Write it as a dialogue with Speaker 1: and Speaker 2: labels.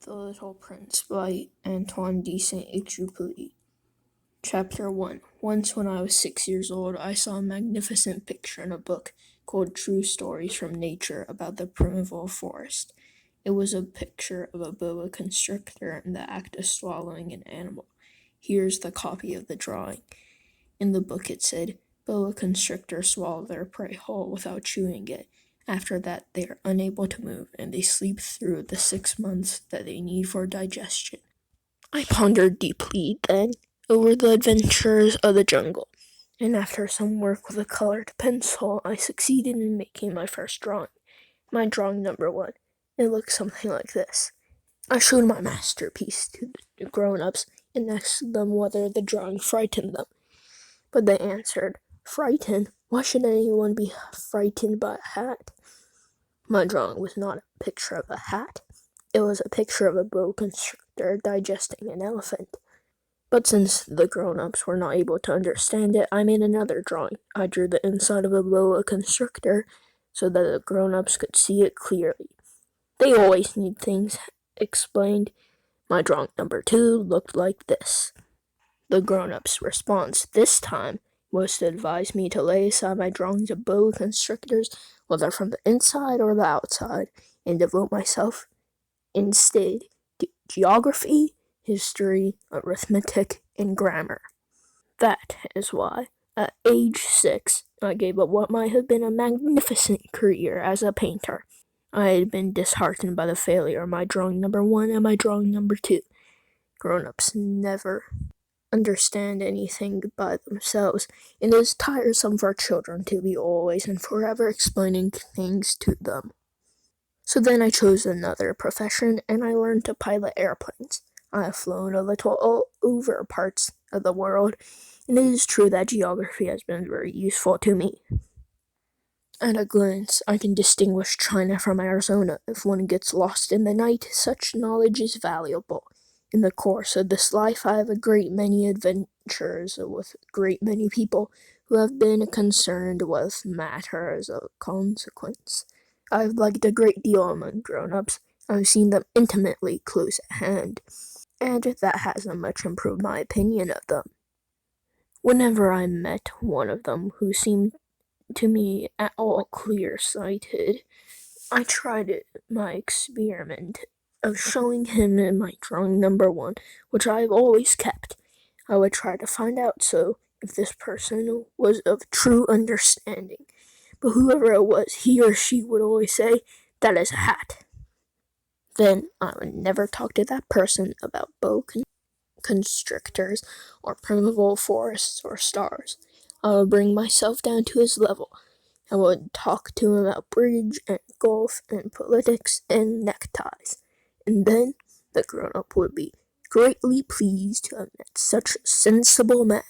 Speaker 1: The Little Prince by Antoine de Saint-Exupéry. Chapter 1. Once when I was 6 years old, I saw a magnificent picture in a book called True Stories from Nature about the primeval forest. It was a picture of a boa constrictor in the act of swallowing an animal. Here's the copy of the drawing. In the book it said, boa constrictors swallow their prey whole without chewing it. After that, they are unable to move, and they sleep through the 6 months that they need for digestion. I pondered deeply, then, over the adventures of the jungle, and after some work with a colored pencil, I succeeded in making my first drawing. My drawing number 1. It looked something like this. I showed my masterpiece to the grown-ups and asked them whether the drawing frightened them. But they answered, "Frightened? Why should anyone be frightened by a hat?" My drawing was not a picture of a hat. It was a picture of a boa constrictor digesting an elephant. But since the grown-ups were not able to understand it, I made another drawing. I drew the inside of a boa constrictor so that the grown-ups could see it clearly. They always need things explained. My drawing number 2 looked like this. The grown-ups' response this time was to advise me to lay aside my drawings of boa constrictors, whether from the inside or the outside, and devote myself instead to geography, history, arithmetic, and grammar. That is why, at age 6, I gave up what might have been a magnificent career as a painter. I had been disheartened by the failure of my drawing number 1 and my drawing number 2. Grown-ups never understand anything by themselves, and it is tiresome for children to be always and forever explaining things to them. So then I chose another profession, and I learned to pilot airplanes. I have flown a little all over parts of the world, and it is true that geography has been very useful to me. At a glance, I can distinguish China from Arizona. If one gets lost in the night, such knowledge is valuable. In the course of this life, I have a great many adventures with a great many people who have been concerned with matters of consequence. I have liked a great deal among grown-ups. I have seen them intimately close at hand, and that has much improved my opinion of them. Whenever I met one of them who seemed to me at all clear-sighted, I tried my experiment of showing him in my drawing number 1, which I have always kept. I would try to find out if this person was of true understanding. But whoever it was, he or she would always say, "That is a hat." Then I would never talk to that person about boa constrictors or primeval forests or stars. I would bring myself down to his level. I would talk to him about bridge and golf and politics and neckties. And then the grown-up would be greatly pleased to have met such a sensible man.